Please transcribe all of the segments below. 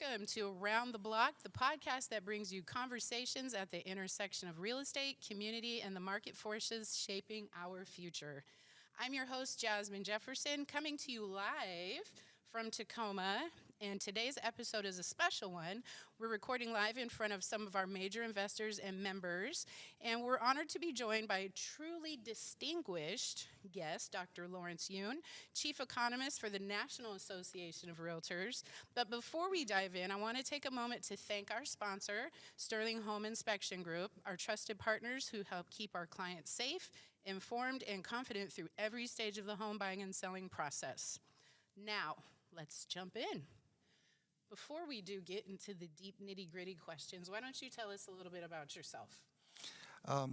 Welcome to Around the Block, the podcast that brings you conversations at the intersection of real estate, community, and the market forces shaping our future. I'm your host, Jasmyn Jefferson, coming to you live from Tacoma, and today's episode is a special one. We're recording live in front of some of our major investors and members, and we're honored to be joined by a truly distinguished guest, Dr. Lawrence Yun, Chief Economist for the National Association of REALTORS. But before we dive in, I want to take a moment to thank our sponsor, Sterling Home Inspection Group, our trusted partners who help keep our clients safe, informed, and confident through every stage of the home buying and selling process. Now, let's jump in. Before we do get into the deep nitty-gritty questions, why don't you tell us a little bit about yourself?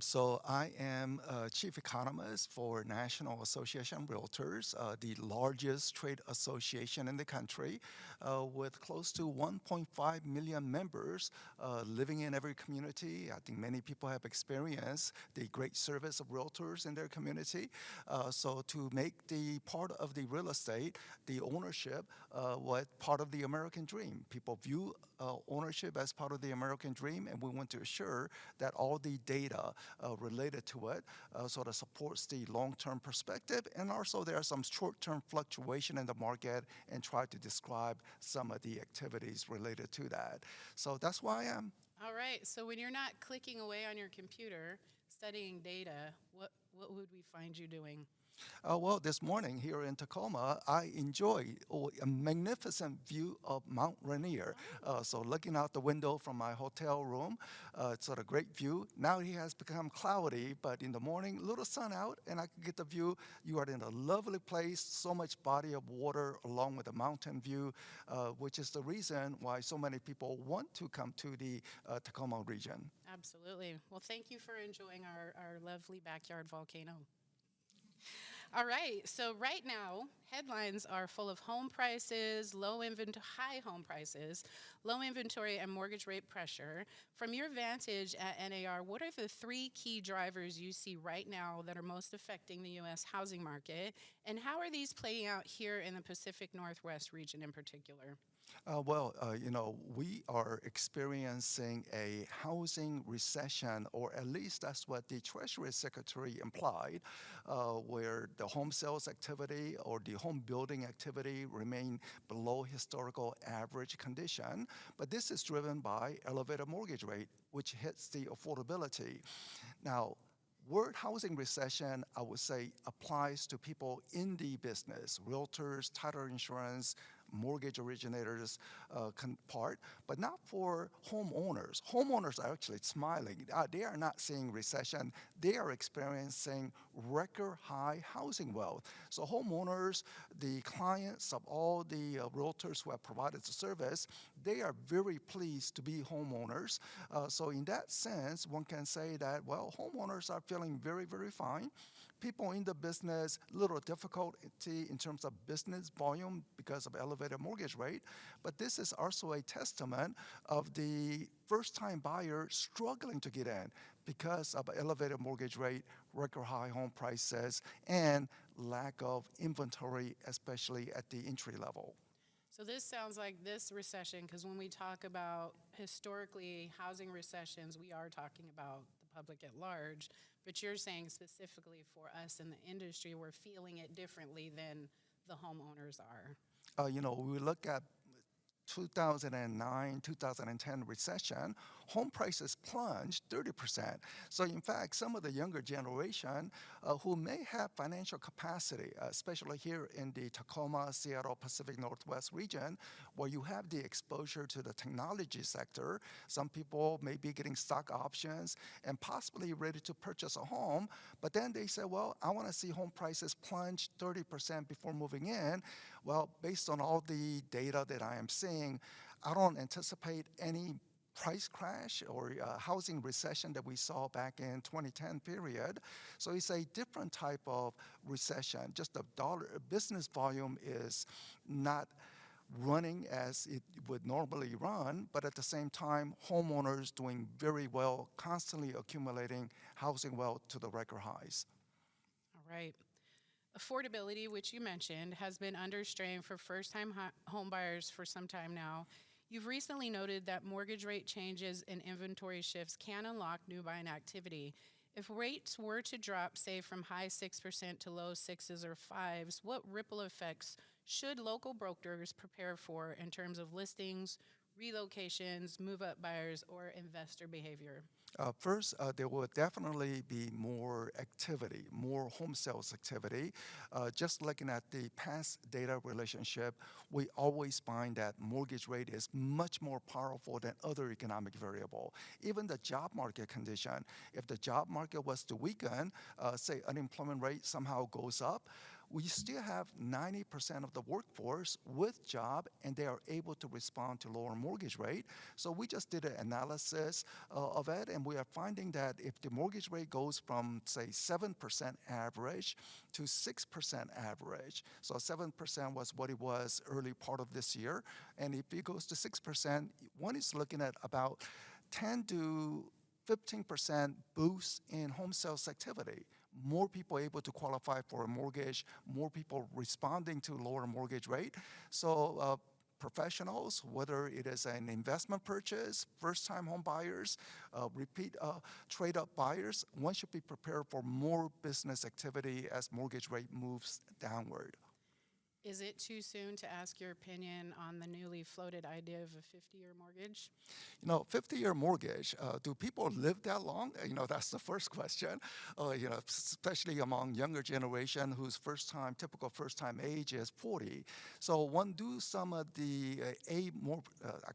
So I am Chief Economist for National Association of REALTORS, the largest trade association in the country, with close to 1.5 million members living in every community. I think many people have experienced the great service of realtors in their community. So to make the part of the real estate, the ownership, what part of the American dream. People view ownership as part of the American dream, and we want to assure that all the data related to it sort of supports the long-term perspective, and also there are some short-term fluctuation in the market, and try to describe some of the activities related to that. So that's why I am. All right, so when you're not clicking away on your computer, studying data, what would we find you doing? Well, this morning here in Tacoma, I enjoyed a magnificent view of Mount Rainier. So looking out the window from my hotel room, it's sort of great view. Now it has become cloudy, but in the morning, little sun out, and I can get the view. You are in a lovely place, so much body of water along with the mountain view, which is the reason why so many people want to come to the Tacoma region. Absolutely. Well, thank you for enjoying our lovely backyard volcano. All right, so right now, headlines are full of home prices, high home prices, low inventory, and mortgage rate pressure. From your vantage at NAR, what are the three key drivers you see right now that are most affecting the U.S. housing market, and how are these playing out here in the Pacific Northwest region in particular? We are experiencing a housing recession, or at least that's what the Treasury Secretary implied, where the home sales activity or the home building activity remain below historical average condition. But this is driven by elevated mortgage rate, which hits the affordability. Now, word housing recession, I would say, applies to people in the business, realtors, title insurance, mortgage originators part, but not for homeowners. Homeowners are actually smiling. They are not seeing recession. They are experiencing record high housing wealth. So homeowners, the clients of all the realtors who have provided the service, they are very pleased to be homeowners. So in that sense, one can say that, well, homeowners are feeling very, very fine. People in the business, little difficulty in terms of business volume because of elevated mortgage rate, but this is also a testament of the first-time buyer struggling to get in because of elevated mortgage rate, record high home prices, and lack of inventory, especially at the entry level. So this sounds like this recession, because when we talk about historically housing recessions, we are talking about the public at large, but you're saying specifically for us in the industry, we're feeling it differently than the homeowners are. We look at 2009, 2010 recession, home prices plunged 30%. So in fact, some of the younger generation who may have financial capacity, especially here in the Tacoma, Seattle, Pacific Northwest region, where you have the exposure to the technology sector, some people may be getting stock options and possibly ready to purchase a home, but then they say, well, I want to see home prices plunge 30% before moving in. Well, based on all the data that I am seeing, I don't anticipate any price crash or housing recession that we saw back in 2010 period. So it's a different type of recession. Just the business volume is not running as it would normally run, but at the same time, homeowners doing very well, constantly accumulating housing wealth to the record highs. All right. Affordability, which you mentioned, has been under strain for first-time home buyers for some time now. You've recently noted that mortgage rate changes and inventory shifts can unlock new buying activity. If rates were to drop, say, from high 6% to low sixes or fives, what ripple effects should local brokers prepare for in terms of listings, relocations, move-up buyers, or investor behavior? First, there will definitely be more activity, more home sales activity. Just looking at the past data relationship, we always find that mortgage rate is much more powerful than other economic variable. Even the job market condition, if the job market was to weaken, say unemployment rate somehow goes up, we still have 90% of the workforce with job and they are able to respond to lower mortgage rate. So we just did an analysis of it and we are finding that if the mortgage rate goes from say 7% average to 6% average, so 7% was what it was early part of this year, and if it goes to 6%, one is looking at about 10 to 15% boost in home sales activity. More people able to qualify for a mortgage, more people responding to lower mortgage rate. So professionals, whether it is an investment purchase, first-time home buyers, repeat trade-up buyers, one should be prepared for more business activity as mortgage rate moves downward. Is it too soon to ask your opinion on the newly floated idea of a 50-year mortgage? 50-year mortgage, do people live that long? That's the first question. Especially among younger generation whose typical first-time age is 40. So one do some of the, I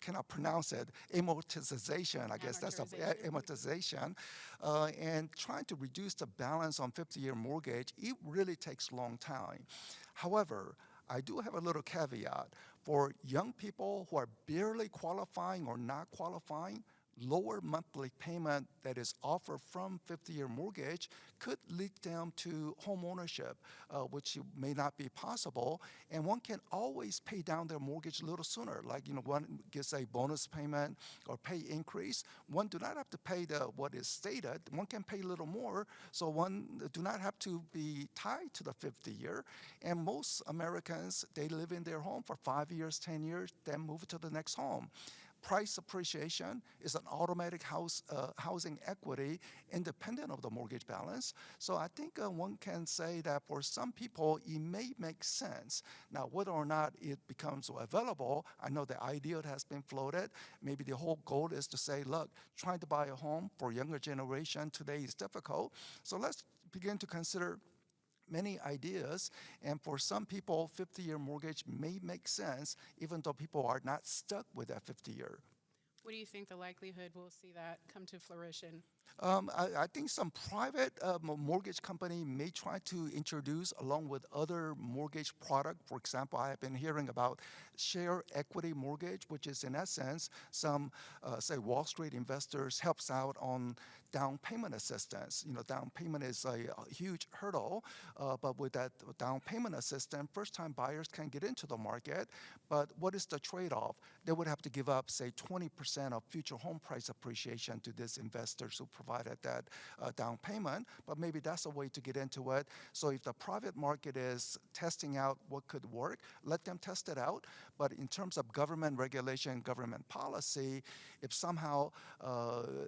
cannot pronounce it, amortization, I guess that's the amortization, and trying to reduce the balance on 50-year mortgage, it really takes a long time. However, I do have a little caveat. For young people who are barely qualifying or not qualifying, lower monthly payment that is offered from 50-year mortgage could lead them to home ownership, which may not be possible. And one can always pay down their mortgage a little sooner. Like, one gets a bonus payment or pay increase. One do not have to pay what is stated. One can pay a little more, so one do not have to be tied to the 50-year. And most Americans, they live in their home for 5 years, 10 years, then move to the next home. Price appreciation is an automatic housing equity independent of the mortgage balance. So I think one can say that for some people, it may make sense. Now, whether or not it becomes available, I know the idea has been floated. Maybe the whole goal is to say, look, trying to buy a home for younger generation today is difficult. So let's begin to consider many ideas, and for some people, 50-year mortgage may make sense, even though people are not stuck with that 50-year. What do you think the likelihood we'll see that come to fruition? I think some private mortgage company may try to introduce, along with other mortgage product. For example, I have been hearing about share equity mortgage, which is in essence some, say, Wall Street investors helps out on down payment assistance. Down payment is a huge hurdle, but with that down payment assistance, first-time buyers can get into the market. But what is the trade-off? They would have to give up, say, 20% of future home price appreciation to these investors who provided that down payment, but maybe that's a way to get into it. So if the private market is testing out what could work, let them test it out. But in terms of government regulation, government policy, if somehow,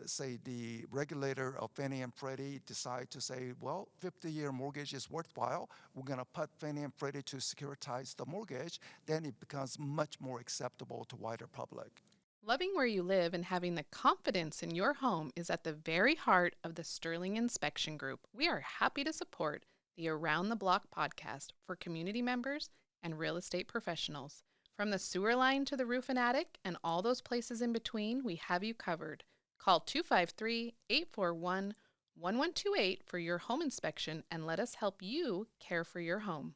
say, the regulator of Fannie and Freddie decide to say, well, 50-year mortgage is worthwhile, we're going to put Fannie and Freddie to securitize the mortgage, then it becomes much more acceptable to wider public. Loving where you live and having the confidence in your home is at the very heart of the Sterling Inspection Group. We are happy to support the Around the Block podcast for community members and real estate professionals. From the sewer line to the roof and attic and all those places in between, we have you covered. Call 253-841-1128 for your home inspection and let us help you care for your home.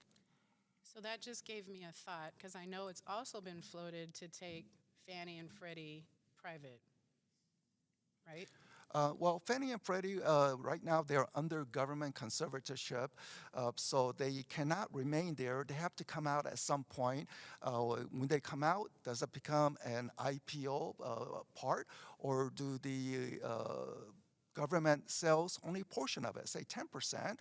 So that just gave me a thought, because I know it's also been floated to take Fannie and Freddie private, right? Well, Fannie and Freddie, right now, they're under government conservatorship, so they cannot remain there. They have to come out at some point. When they come out, does it become an IPO part, or do the Government sells only a portion of it, say 10%,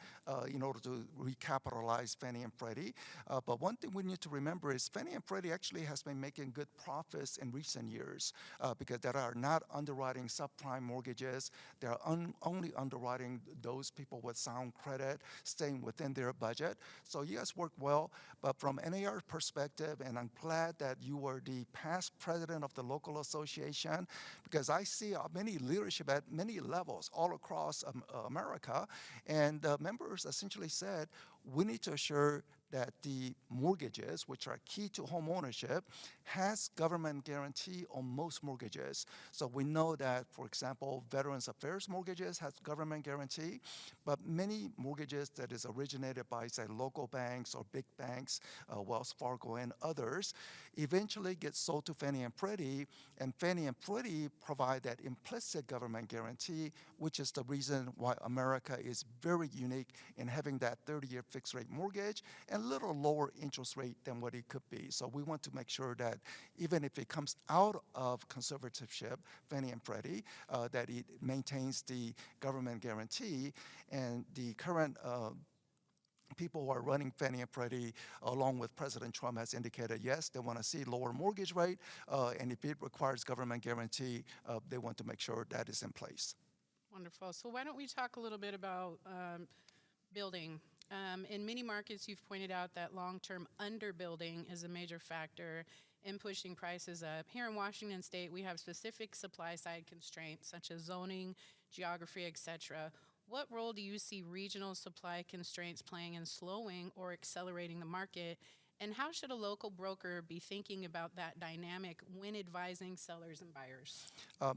in order to recapitalize Fannie and Freddie. But one thing we need to remember is Fannie and Freddie actually has been making good profits in recent years because they are not underwriting subprime mortgages. They are only underwriting those people with sound credit, staying within their budget. So yes, work well, but from NAR perspective, and I'm glad that you were the past president of the local association, because I see many leadership at many levels all across America, and members essentially said, we need to assure that the mortgages, which are key to home ownership, has government guarantee on most mortgages. So we know that, for example, Veterans Affairs mortgages has government guarantee, but many mortgages that is originated by, say, local banks or big banks, Wells Fargo and others, eventually get sold to Fannie and Freddie provide that implicit government guarantee, which is the reason why America is very unique in having that 30-year fixed rate mortgage and a little lower interest rate than what it could be. So we want to make sure that even if it comes out of conservatorship, Fannie and Freddie, that it maintains the government guarantee, and the current people who are running Fannie and Freddie, along with President Trump, has indicated, yes, they want to see lower mortgage rate, and if it requires government guarantee, they want to make sure that is in place. Wonderful. So why don't we talk a little bit about building? In many markets, you've pointed out that long-term underbuilding is a major factor in pushing prices up. Here in Washington State, we have specific supply-side constraints such as zoning, geography, et cetera. What role do you see regional supply constraints playing in slowing or accelerating the market? And how should a local broker be thinking about that dynamic when advising sellers and buyers?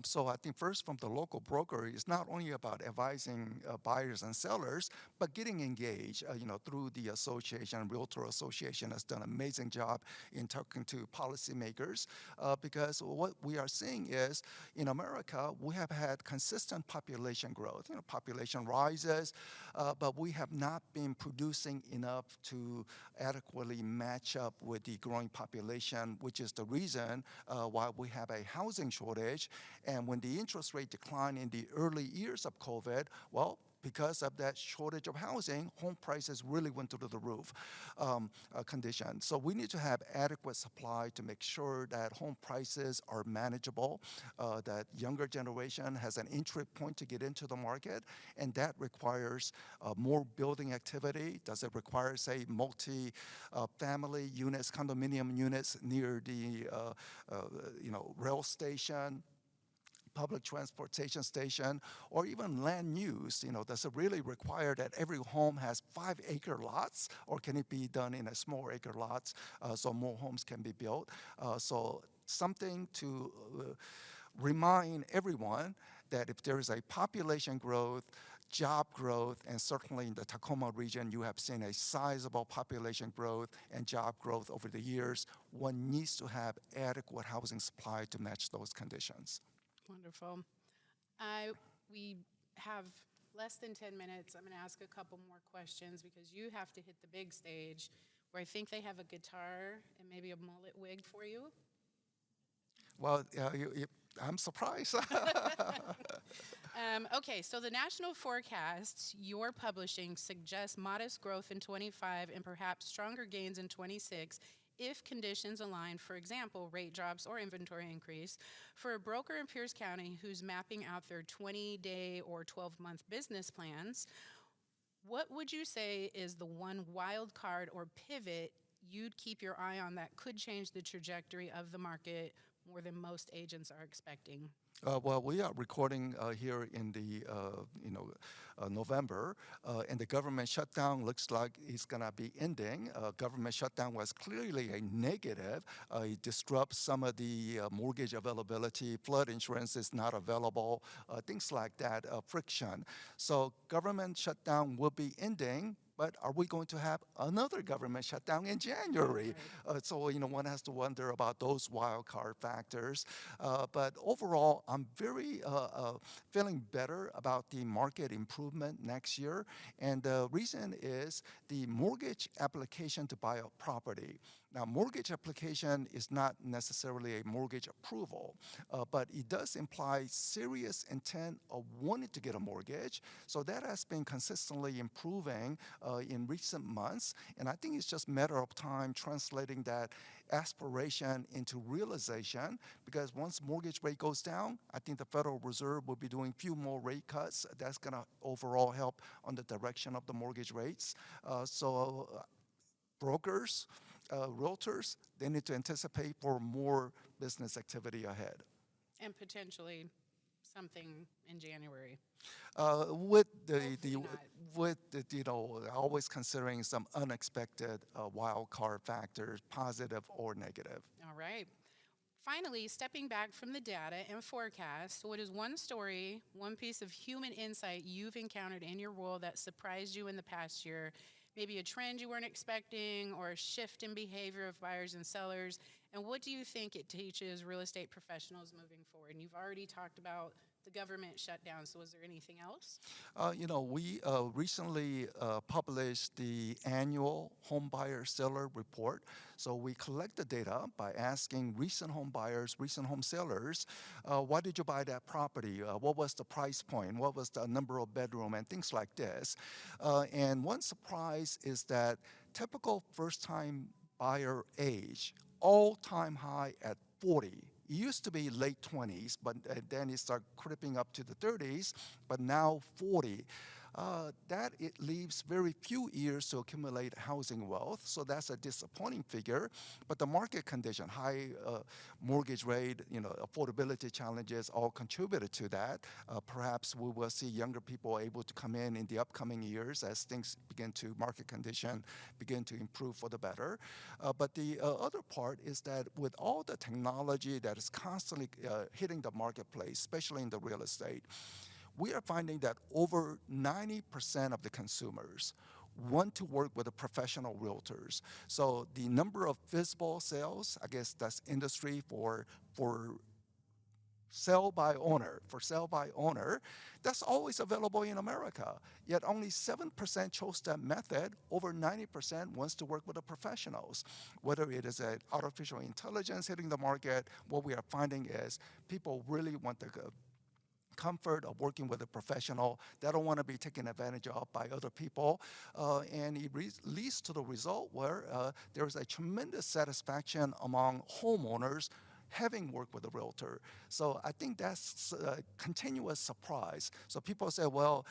So I think first from the local broker, it's not only about advising buyers and sellers, but getting engaged, through the association. Realtor Association has done an amazing job in talking to policymakers because what we are seeing is in America, we have had consistent population growth. Population rises, but we have not been producing enough to adequately match up with the growing population, which is the reason why we have a housing shortage. And when the interest rate declined in the early years of COVID, well, because of that shortage of housing, home prices really went through the roof condition. So we need to have adequate supply to make sure that home prices are manageable, that younger generation has an entry point to get into the market, and that requires more building activity. Does it require, say, multi-family units, condominium units near the rail station, public transportation station, or even land use? Does it really require that every home has 5-acre lots, or can it be done in a small acre lots so more homes can be built? So something to remind everyone that if there is a population growth, job growth, and certainly in the Tacoma region, you have seen a sizable population growth and job growth over the years, one needs to have adequate housing supply to match those conditions. Wonderful. We have less than 10 minutes. I'm going to ask a couple more questions because you have to hit the big stage where I think they have a guitar and maybe a mullet wig for you. Well, I'm surprised. Okay, so the national forecasts you're publishing suggests modest growth in 25 and perhaps stronger gains in 26 if conditions align, for example, rate drops or inventory increase. For a broker in Pierce County who's mapping out their 20-day or 12-month business plans, what would you say is the one wild card or pivot you'd keep your eye on that could change the trajectory of the market more than most agents are expecting? Well, we are recording here in the November, and the government shutdown looks like it's going to be ending. Government shutdown was clearly a negative. It disrupts some of the mortgage availability. Flood insurance is not available. Things like that, friction. So government shutdown will be ending. But are we going to have another government shutdown in January? So one has to wonder about those wild card factors. But overall, I'm very feeling better about the market improvement next year. And the reason is the mortgage application to buy a property. Now, mortgage application is not necessarily a mortgage approval, but it does imply serious intent of wanting to get a mortgage. So that has been consistently improving in recent months. And I think it's just a matter of time translating that aspiration into realization, because once mortgage rate goes down, I think the Federal Reserve will be doing few more rate cuts. That's going to overall help on the direction of the mortgage rates. Brokers, realtors, they need to anticipate for more business activity ahead. And potentially something in January. With Hopefully not. with the, always considering some unexpected wild card factors, positive or negative. All right. Finally, stepping back from the data and forecast, what is one story, one piece of human insight you've encountered in your world that surprised you in the past year? Maybe a trend you weren't expecting or a shift in behavior of buyers and sellers. And what do you think it teaches real estate professionals moving forward? And you've already talked about the government shutdown, so is there anything else? We recently published the annual home buyer seller report. So we collect the data by asking recent home buyers, recent home sellers, why did you buy that property? What was the price point? What was the number of bedroom and things like this? And one surprise is that typical first-time buyer age, all-time high at 40. It used to be late 20s, but then it started creeping up to the 30s, but now 40. That it leaves very few years to accumulate housing wealth, so that's a disappointing figure. But the market condition, high mortgage rate, affordability challenges all contributed to that. Perhaps we will see younger people able to come in the upcoming years as things market condition begin to improve for the better. But the other part is that with all the technology that is constantly hitting the marketplace, especially in the real estate, we are finding that over 90% of the consumers want to work with the professional realtors. So the number of visible sales, I guess that's industry for sell by owner, that's always available in America. Yet only 7% chose that method. Over 90% wants to work with the professionals. Whether it is an artificial intelligence hitting the market, what we are finding is people really want the comfort of working with a professional. They don't want to be taken advantage of by other people. And it leads to the result where there is a tremendous satisfaction among homeowners having worked with a realtor. So I think that's a continuous surprise. So people say, well,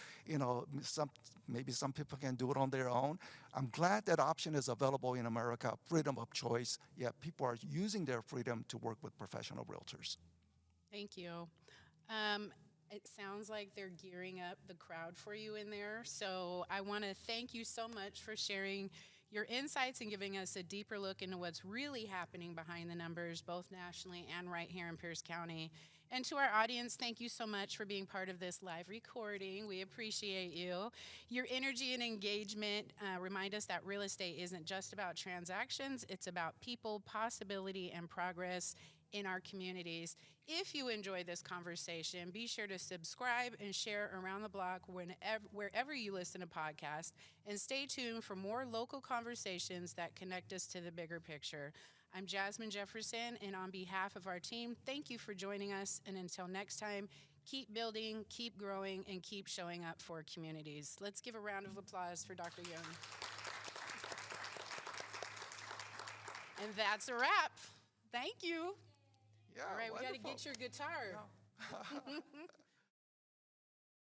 maybe some people can do it on their own. I'm glad that option is available in America, freedom of choice. Yet people are using their freedom to work with professional realtors. Thank you. It sounds like they're gearing up the crowd for you in there. So I want to thank you so much for sharing your insights and giving us a deeper look into what's really happening behind the numbers, both nationally and right here in Pierce County. And to our audience, thank you so much for being part of this live recording. We appreciate you. Your energy and engagement remind us that real estate isn't just about transactions, it's about people, possibility, and progress in our communities. If you enjoy this conversation, be sure to subscribe and share around the block wherever you listen to podcasts, and stay tuned for more local conversations that connect us to the bigger picture. I'm Jasmyn Jefferson, and on behalf of our team, thank you for joining us, and until next time, keep building, keep growing, and keep showing up for communities. Let's give a round of applause for Dr. Young. And that's a wrap. Thank you. Yeah, all right, wonderful. we got to get your guitar. Yeah.